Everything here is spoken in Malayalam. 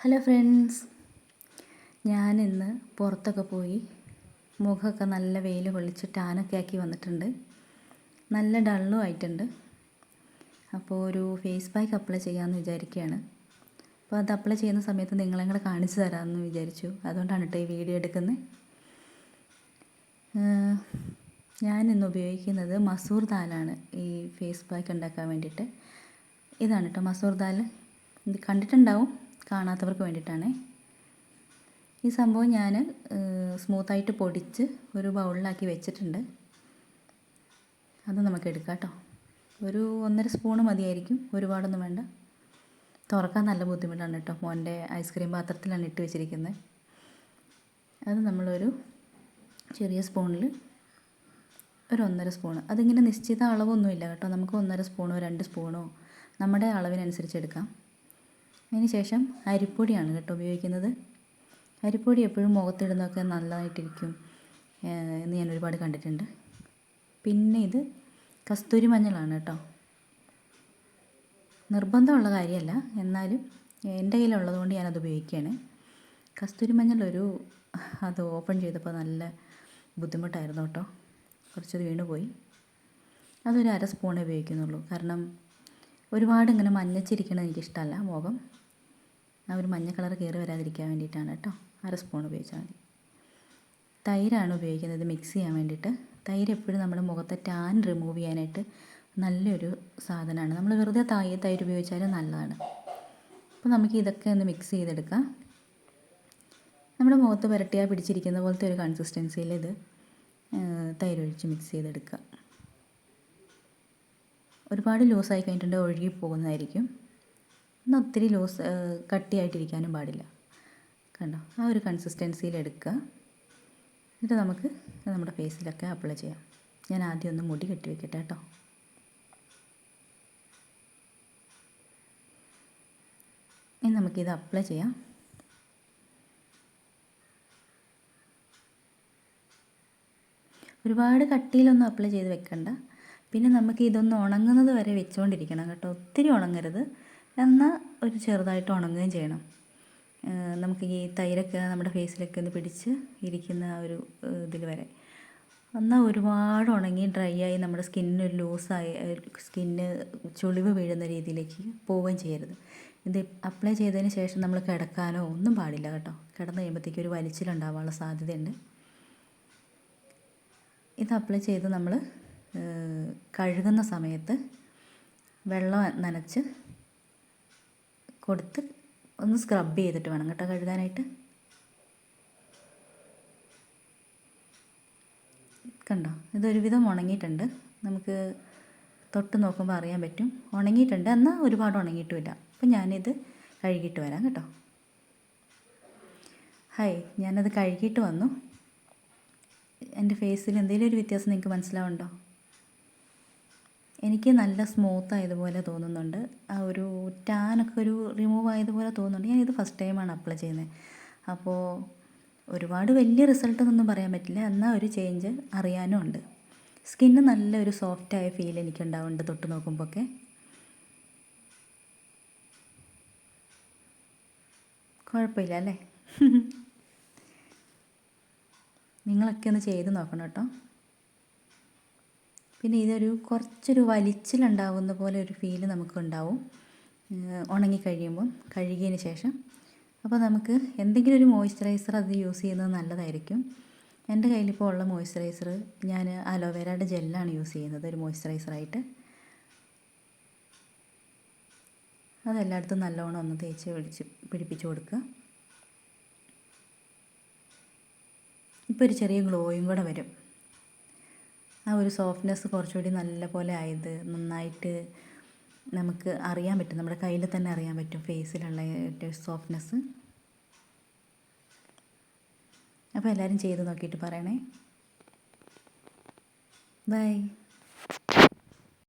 ഹലോ ഫ്രണ്ട്സ്, ഞാനിന്ന് പുറത്തൊക്കെ പോയി മുഖമൊക്കെ നല്ല വെയിൽ കൊള്ളിച്ച് ടാനൊക്കെ ആക്കി വന്നിട്ടുണ്ട്. നല്ല ഡള്ളും ആയിട്ടുണ്ട്. അപ്പോൾ ഒരു ഫേസ് പാക്ക് അപ്ലൈ ചെയ്യാമെന്ന് വിചാരിക്കുകയാണ്. അപ്പോൾ അത് അപ്ലൈ ചെയ്യുന്ന സമയത്ത് നിങ്ങളെയും കൂടെ കാണിച്ചു തരാമെന്ന് വിചാരിച്ചു. അതുകൊണ്ടാണ് കേട്ടോ ഈ വീഡിയോ എടുക്കുന്നത്. ഞാനിന്ന് ഉപയോഗിക്കുന്നത് മസൂർ ദാലാണ് ഈ ഫേസ് പാക്ക് ഉണ്ടാക്കാൻ വേണ്ടിയിട്ട്. ഇതാണ് കേട്ടോ മസൂർ ദാൽ. ഇത് കണ്ടിട്ടുണ്ടാവും, കാണാത്തവർക്ക് വേണ്ടിയിട്ടാണ്. ഈ സംഭവം ഞാൻ സ്മൂത്തായിട്ട് പൊടിച്ച് ഒരു ബൗളിലാക്കി വെച്ചിട്ടുണ്ട്. അത് നമുക്ക് എടുക്കാം കേട്ടോ. ഒരു 1.5 സ്പൂൺ മതിയായിരിക്കും, ഒരുപാടൊന്നും വേണ്ട. തുറക്കാൻ നല്ല ബുദ്ധിമുട്ടാണ് കേട്ടോ. മോൻ്റെ ഐസ്ക്രീം പാത്രത്തിലാണ് ഇട്ട് വെച്ചിരിക്കുന്നത്. അത് നമ്മളൊരു ചെറിയ സ്പൂണിൽ ഒരു 1.5 സ്പൂൺ. അതിങ്ങനെ നിശ്ചിത അളവൊന്നുമില്ല കേട്ടോ. നമുക്ക് 1.5 സ്പൂണോ 2 സ്പൂണോ നമ്മുടെ അളവിനനുസരിച്ച് എടുക്കാം. അതിന് ശേഷം അരിപ്പൊടിയാണ് കേട്ടോ ഉപയോഗിക്കുന്നത്. അരിപ്പൊടി എപ്പോഴും മുഖത്തിടുന്നതൊക്കെ നല്ലതായിട്ടിരിക്കും എന്ന് ഞാൻ ഒരുപാട് കണ്ടിട്ടുണ്ട്. പിന്നെ ഇത് കസ്തൂരി മഞ്ഞളാണ് കേട്ടോ. നിർബന്ധമുള്ള കാര്യമല്ല, എന്നാലും എൻ്റെ കയ്യിലുള്ളതുകൊണ്ട് ഞാനത് ഉപയോഗിക്കുകയാണ്. കസ്തൂരി മഞ്ഞൾ അത് ഓപ്പൺ ചെയ്തപ്പോൾ നല്ല ബുദ്ധിമുട്ടായിരുന്നു കേട്ടോ. കുറച്ചത് വീണുപോയി. അതൊരു 1/2 സ്പൂണേ ഉപയോഗിക്കുന്നുള്ളൂ. കാരണം ഒരുപാട് ഇങ്ങനെ മഞ്ഞച്ചിരിക്കണത് എനിക്കിഷ്ടമല്ല. മുഖം ആ ഒരു മഞ്ഞ കളർ കയറി വരാതിരിക്കാൻ വേണ്ടിയിട്ടാണ് കേട്ടോ. 1/2 സ്പൂൺ ഉപയോഗിച്ചാൽ മതി. തൈരാണ് ഉപയോഗിക്കുന്നത് മിക്സ് ചെയ്യാൻ വേണ്ടിയിട്ട്. തൈര് എപ്പോഴും നമ്മുടെ മുഖത്തെ ടാൻ റിമൂവ് ചെയ്യാനായിട്ട് നല്ലൊരു സാധനമാണ്. നമ്മൾ വെറുതെ തൈര് ഉപയോഗിച്ചാലും നല്ലതാണ്. അപ്പോൾ നമുക്ക് ഇതൊക്കെ ഒന്ന് മിക്സ് ചെയ്തെടുക്കാം. നമ്മുടെ മുഖത്ത് പുരട്ടിയാൽ പിടിച്ചിരിക്കുന്ന പോലത്തെ ഒരു കൺസിസ്റ്റൻസിയിൽ ഇത് തൈരൊഴിച്ച് മിക്സ് ചെയ്തെടുക്കുക. ഒരുപാട് ലൂസായി കഴിഞ്ഞിട്ടുണ്ടെങ്കിൽ ഒഴുകി പോകുന്നതായിരിക്കും. എന്നാൽ ഒത്തിരി കട്ടിയായിട്ടിരിക്കാനും പാടില്ല. കണ്ടോ, ആ ഒരു കൺസിസ്റ്റൻസിയിൽ എടുക്കുക. എന്നിട്ട് നമുക്ക് നമ്മുടെ ഫേസിലൊക്കെ അപ്ലൈ ചെയ്യാം. ഞാൻ ആദ്യം ഒന്ന് മുടി കെട്ടി വെക്കട്ടെ കേട്ടോ. ഇനി നമുക്കിത് അപ്ലൈ ചെയ്യാം. ഒരുപാട് കട്ടിയിലൊന്നും അപ്ലൈ ചെയ്ത് വെക്കണ്ട. പിന്നെ നമുക്ക് ഇതൊന്ന് ഉണങ്ങുന്നത് വരെ വെച്ചുകൊണ്ടിരിക്കണം കേട്ടോ. ഒത്തിരി ഉണങ്ങരുത്, എന്നാൽ ഒരു ചെറുതായിട്ട് ഉണങ്ങുകയും ചെയ്യണം. നമുക്ക് ഈ തൈരൊക്കെ നമ്മുടെ ഫേസിലൊക്കെ ഒന്ന് പിടിച്ച് ഇരിക്കുന്ന ഒരു ഇതിൽ വരെ. എന്നാൽ ഒരുപാട് ഉണങ്ങി ഡ്രൈ ആയി നമ്മുടെ സ്കിന്നിന് ഒരു ലൂസായി സ്കിന്ന് ചുളിവ് വീഴുന്ന രീതിയിലേക്ക് പോവുകയും ചെയ്യരുത്. ഇത് അപ്ലൈ ചെയ്തതിന് ശേഷം നമ്മൾ കിടക്കാനോ ഒന്നും പാടില്ല കേട്ടോ. കിടന്ന് കഴിയുമ്പോഴത്തേക്കും ഒരു വലിച്ചിലുണ്ടാവാനുള്ള സാധ്യതയുണ്ട്. ഇത് അപ്ലൈ ചെയ്ത് നമ്മൾ കഴുകുന്ന സമയത്ത് വെള്ളം നനച്ച് കൊടുത്ത് ഒന്ന് സ്ക്രബ് ചെയ്തിട്ട് വേണം കേട്ടോ കഴുകാനായിട്ട്. കണ്ടോ, ഇതൊരുവിധം ഉണങ്ങിയിട്ടുണ്ട്. നമുക്ക് തൊട്ട് നോക്കുമ്പോൾ അറിയാൻ പറ്റും ഉണങ്ങിയിട്ടുണ്ട്, എന്നാൽ ഒരുപാട് ഉണങ്ങിയിട്ടുമില്ല. അപ്പം ഞാനിത് കഴുകിയിട്ട് വരാം കേട്ടോ. ഞാനത് കഴുകിയിട്ട് വന്നു. എൻ്റെ ഫേസിൽ എന്തെങ്കിലും ഒരു വ്യത്യാസം നിങ്ങൾക്ക് മനസ്സിലാവുന്നുണ്ടോ? എനിക്ക് നല്ല സ്മൂത്ത് ആയതുപോലെ തോന്നുന്നുണ്ട്. ആ ഒരു ടാനൊക്കെ ഒരു റിമൂവ് ആയതുപോലെ തോന്നുന്നുണ്ട്. ഞാനിത് ഫസ്റ്റ് ടൈമാണ് അപ്ലൈ ചെയ്യുന്നത്. അപ്പോൾ ഒരുപാട് വലിയ റിസൾട്ടൊന്നും പറയാൻ പറ്റില്ല, എന്നാൽ ഒരു ചേഞ്ച് അറിയാനും ഉണ്ട്. സ്കിന്ന് നല്ലൊരു സോഫ്റ്റായ ഫീൽ എനിക്കുണ്ടാവുന്നുണ്ട് തൊട്ട് നോക്കുമ്പോഴൊക്കെ. കുഴപ്പമില്ല അല്ലേ? നിങ്ങളൊക്കെ ഒന്ന് ചെയ്ത് നോക്കണം കേട്ടോ. പിന്നെ ഇതൊരു കുറച്ചൊരു വലിച്ചിലുണ്ടാവുന്ന പോലെ ഒരു ഫീല് നമുക്കുണ്ടാവും ഉണങ്ങിക്കഴിയുമ്പം, കഴുകിയതിന് ശേഷം. അപ്പോൾ നമുക്ക് എന്തെങ്കിലും ഒരു മോയ്സ്ചറൈസർ അത് യൂസ് ചെയ്യുന്നത് നല്ലതായിരിക്കും. എൻ്റെ കയ്യിലിപ്പോൾ ഉള്ള മോയ്സ്ചറൈസർ ഞാൻ അലോവേരയുടെ ജെല്ലാണ് യൂസ് ചെയ്യുന്നത് ഒരു മോയ്സ്ചറൈസറായിട്ട്. അതെല്ലായിടത്തും നല്ലോണം ഒന്ന് തേച്ച് പിടിപ്പിച്ച് കൊടുക്കുക. ഇപ്പോൾ ഒരു ചെറിയ ഗ്ലോയും കൂടെ വരും. ആ ഒരു സോഫ്റ്റ്നെസ് കുറച്ചുകൂടി നല്ല പോലെ ആയത് നന്നായിട്ട് നമുക്ക് അറിയാൻ പറ്റും. നമ്മുടെ കയ്യിൽ തന്നെ അറിയാൻ പറ്റും ഫേസിലുള്ള സോഫ്റ്റ്നെസ്. അപ്പോൾ എല്ലാവരും ചെയ്ത് നോക്കിയിട്ട് പറയണേ. ബൈ.